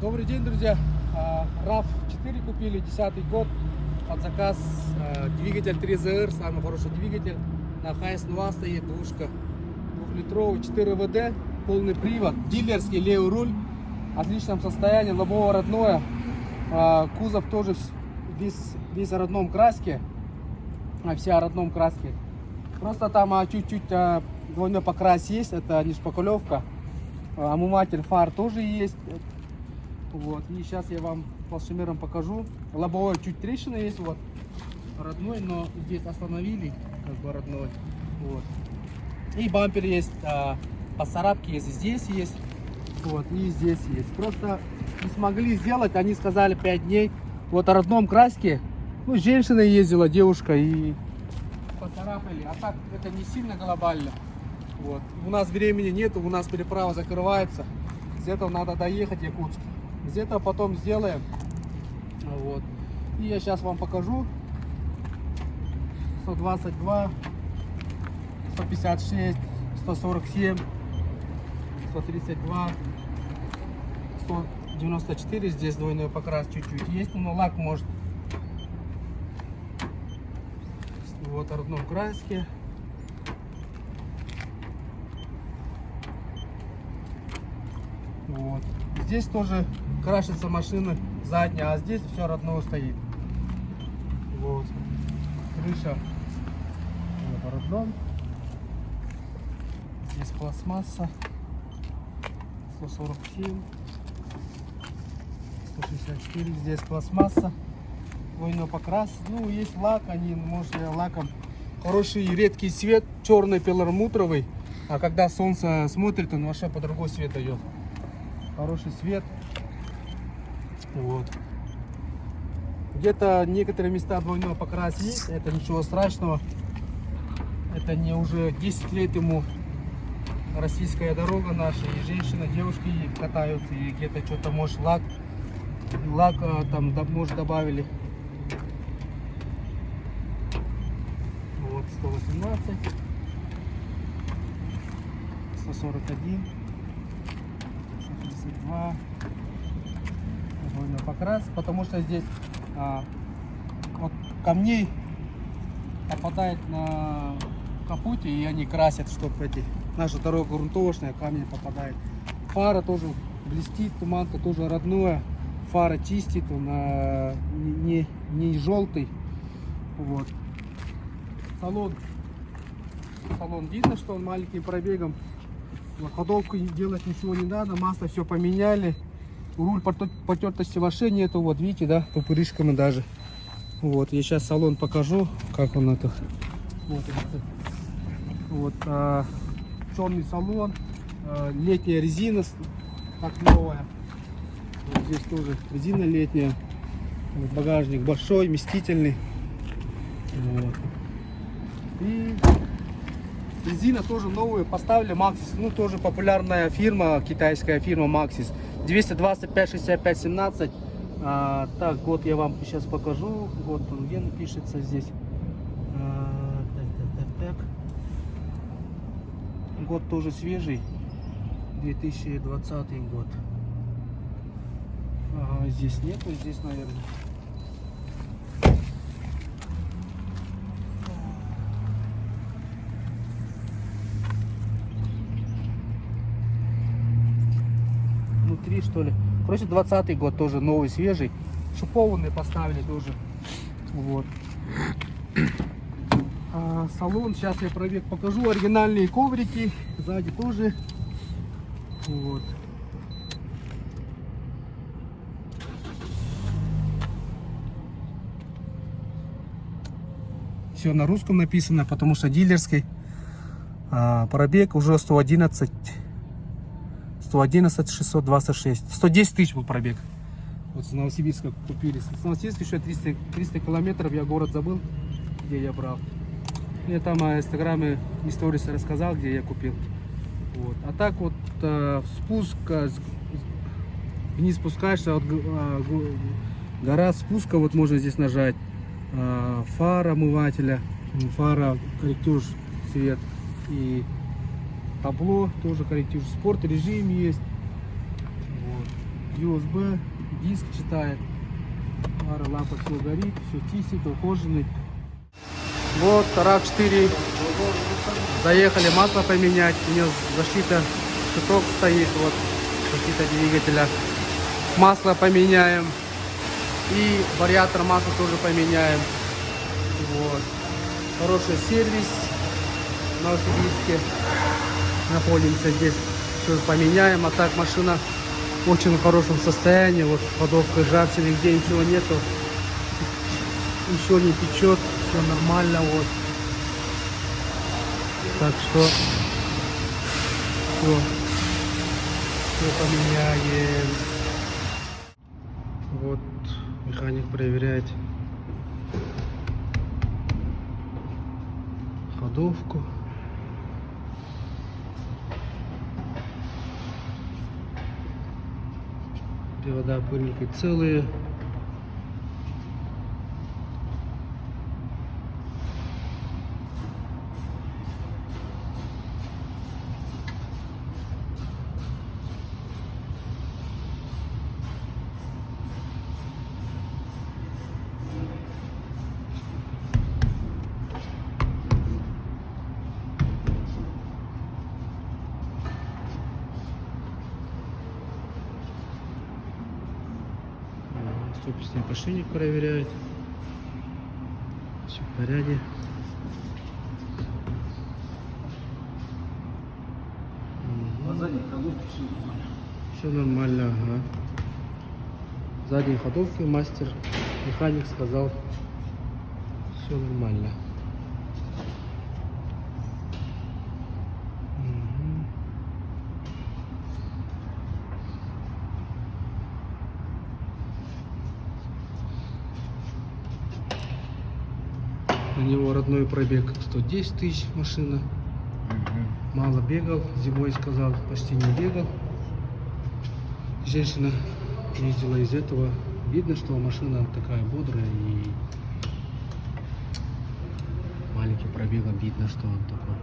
Добрый день, друзья. RAV4 купили, 10-й год, под заказ. Двигатель 3ZR, самый хороший двигатель. На HS2 стоит двушка, 2-литровый, 4 ВД, полный привод, дилерский левый руль, в отличном состоянии, лобовое родное. Кузов тоже весь в родном краске, вся в родном краске. Просто там чуть-чуть двойной покрас есть, это не шпаклевка. Омыватель фар тоже есть. Вот. И сейчас я вам фалшемером покажу. Лобовой чуть трещина есть, вот родной, но здесь остановили, как бы родной. Вот. И бампер есть, поцарапки есть, здесь есть, вот, и здесь есть. Просто не смогли сделать, они сказали 5 дней. Вот о родном краске, ну, женщина ездила, девушка, и поцарапали. А так это не сильно глобально. Вот. У нас времени нет, у нас переправа закрывается. С этого надо доехать в Якутск. С этого потом сделаем. Вот. И я сейчас вам покажу. 122, 156, 147, 132, 194. Здесь двойной покрас чуть-чуть есть, но лак может. Вот о родном краске. Вот. Здесь тоже крашится машина задняя, а здесь все родное стоит. Вот. Крыша вот, родном. Здесь пластмасса. 147, 164. Здесь пластмасса. Двойной покрас. Ну, есть лак, они, может, лаком. Хороший редкий цвет, черный перламутровый. А когда солнце смотрит, он вообще по другой цвет дает. Хороший свет. Вот. Где-то некоторые места двойного покрас есть. Это ничего страшного. Это не уже 10 лет ему российская дорога наша. И женщины, девушки катаются. И где-то что-то, может, лак там может добавили. Вот 118, 141. 2 двойной покрас, потому что здесь вот камней попадает на капоте, и они красят, чтобы наша дорога грунтовочная, камни попадает. Фара тоже блестит, туманка тоже родное, фара чистит, он не желтый. Вот. Салон видно, что он маленьким пробегом. Ходовку делать ничего не надо, масло все поменяли, руль потертости вообще нету, вот видите, да, пупырышками даже. Вот, я сейчас салон покажу, как он это смотрится. Вот, черный салон, летняя резина, как новая. Вот здесь тоже резина летняя, вот, багажник большой, вместительный. Вот. И резина тоже новую поставили, Maxxis, ну тоже популярная фирма, китайская фирма Maxxis. 225 65 17. Так, год я вам сейчас покажу. Год он где напишется здесь. Так. Год тоже свежий. 2020 год. Здесь нету, здесь, наверное. Внутри, что ли. Короче, 20-й год тоже новый, свежий. Шипованный поставили тоже. Вот. Салон, сейчас я пробег покажу. Оригинальные коврики. Сзади тоже. Вот. Все на русском написано, потому что дилерский. Пробег уже 111 626. 110 тысяч был пробег. Вот с Новосибирска купили. С Новосибирска еще 300 километров. Я город забыл, где я брал. Я там о инстаграме истории рассказал, где я купил. Вот. А так вот спуск, вниз спускаешься, гора спуска, вот можно здесь нажать. Фара омывателя, фара, корректируешь свет. И табло тоже корректируешь, спорт режим есть. Вот. USB, диск читает. Фара, лампа, все горит, все чистенько, ухоженный. Вот RAV4. Заехали масло поменять. У него защита щиток стоит. Вот защита двигателя. Масло поменяем. И вариатор масла тоже поменяем. Вот. Хороший сервис в Новосибирске. Находимся здесь. Все поменяем. А так машина в очень хорошем состоянии. Вот ходовка, ржавчины, нигде ничего нету. Еще не течет. Все нормально. Вот. Так что все поменяем. Вот механик проверяет ходовку. Привода пыльники целые. Стопочный подшипник проверяет. Все в порядке. Задней ходовки все нормально. Все нормально, ага. Задней ходовки мастер, механик сказал, все нормально. У него родной пробег 110 тысяч машина. Мало бегал, зимой сказал, почти не бегал. Женщина ездила из этого. Видно, что машина такая бодрая и маленький пробегом видно, что он такой.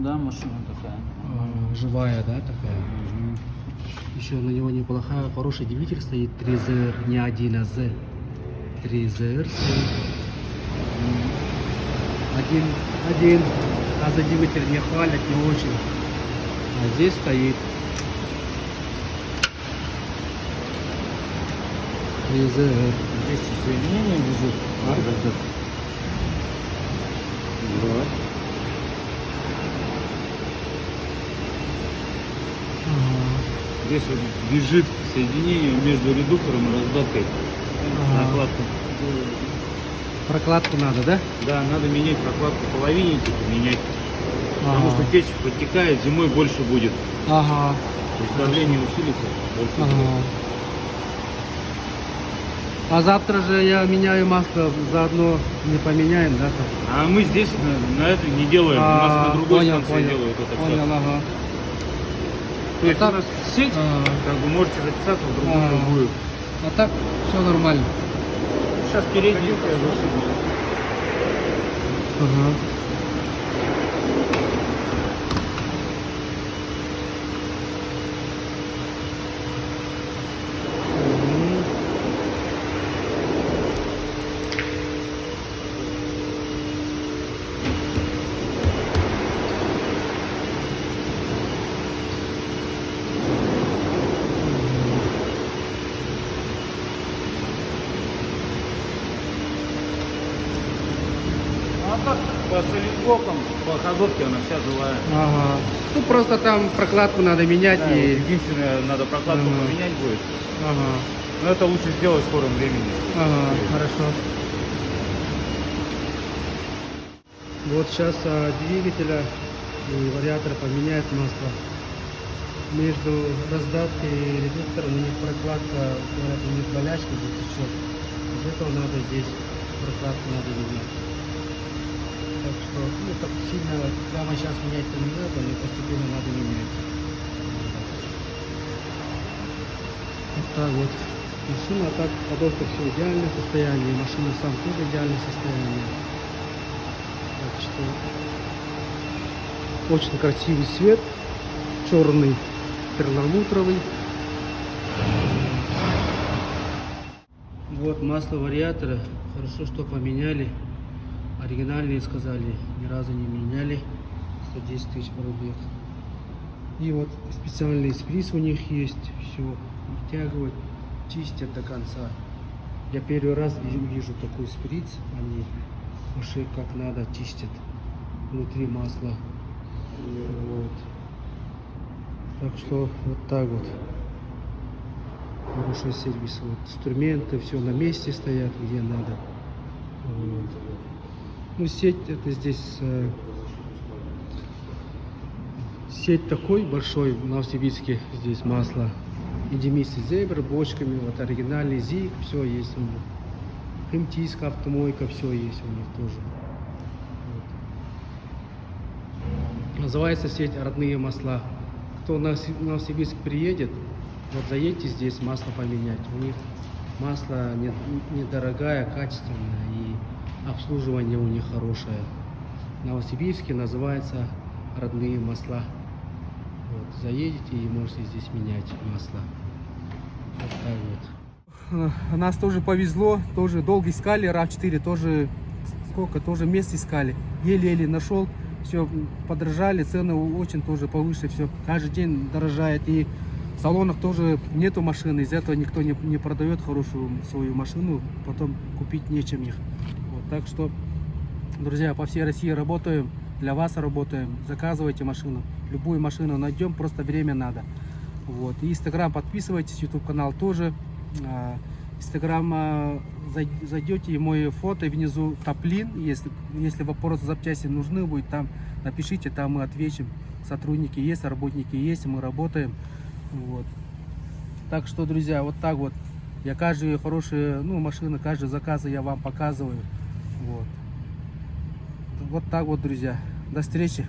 Да, машина такая. Живая, да, такая. Еще на него неплохая, хороший двигатель стоит, 3ZR, не 1, а Z. 3ZR стоит. Один. А за двигатель не хвалят, не очень. А здесь стоит 3ZR. Здесь соединение лежит. Да. Здесь вот лежит соединение между редуктором и раздаткой. Накладка. Прокладку надо, да? Да, надо менять прокладку половинники, менять. Потому что течь подтекает, зимой больше будет. Ага. То есть давление усилится, больше будет. Ага. А завтра же я меняю масло, заодно не поменяем, да? Так? А мы здесь на это не делаем. У нас на другой станции делают это все. Понял, ага. То есть так, у нас сеть, как бы можете записаться в другую. А так все нормально. Сейчас передний я зашибусь. Ага. А так, по солидблокам, по ходовке она вся живая. Ага. Ну просто там прокладку надо менять Да, и. единственное, надо прокладку поменять будет. Ага. Но это лучше сделать в скором времени. Ага, хорошо. Вот сейчас двигателя и вариатора поменяют масло. Между раздаткой и редуктором у них прокладка, говорят, у них болячка здесь течет. Из этого надо здесь прокладку надо менять. Так что, ну так сильно прямо сейчас менять-то не надо, но постепенно надо менять. Вот так вот. Машина, так, ходовка все в идеальном состоянии, машина сам тоже в идеальном состоянии. Так что очень красивый цвет, черный, перламутровый. Вот масло вариатора. Хорошо, что поменяли. Оригинальные сказали, ни разу не меняли. 110 тысяч пробег. И вот специальный сприз у них есть. Все вытягивают, чистят до конца. Я первый раз вижу такой шприц. Они уже как надо чистят внутри масла. Вот. Так что вот так вот. Хороший сервис. Вот инструменты, все на месте стоят, где надо. Вот. Ну, сеть это здесь сеть такой большой в Новосибирске. Здесь масло Едемиси Зебра, бочками, вот оригинальный ЗИГ, все есть у них. Химтийская автомойка, все есть у них тоже. Вот. Называется сеть «Родные масла». Кто на Новосибирск приедет, вот заедьте здесь масло поменять. У них масло недорогое, качественное и обслуживание у них хорошее. В Новосибирске называется «Родные масла». Вот, заедете и можете здесь менять масло. Вот так вот. Нас тоже повезло, тоже долго искали, RAV4 тоже, сколько, тоже мест искали. Еле-еле нашел, все подорожали, цены очень тоже повыше, все, каждый день дорожает. И в салонах тоже нету машины, из-за этого никто не продает хорошую свою машину, потом купить нечем их. Вот, так что, друзья, по всей России работаем, для вас работаем, заказывайте машину, любую машину найдем, просто время надо. Вот. И Инстаграм подписывайтесь, YouTube канал тоже. Инстаграм зайдете, и мое фото внизу топлин. Если вопросы запчасти нужны будет, там напишите, там мы ответим. Сотрудники есть, работники есть, мы работаем. Вот. Так что, друзья, вот так вот. Я каждую хорошую машину, каждый заказ я вам показываю. Вот. Вот так вот, друзья. До встречи.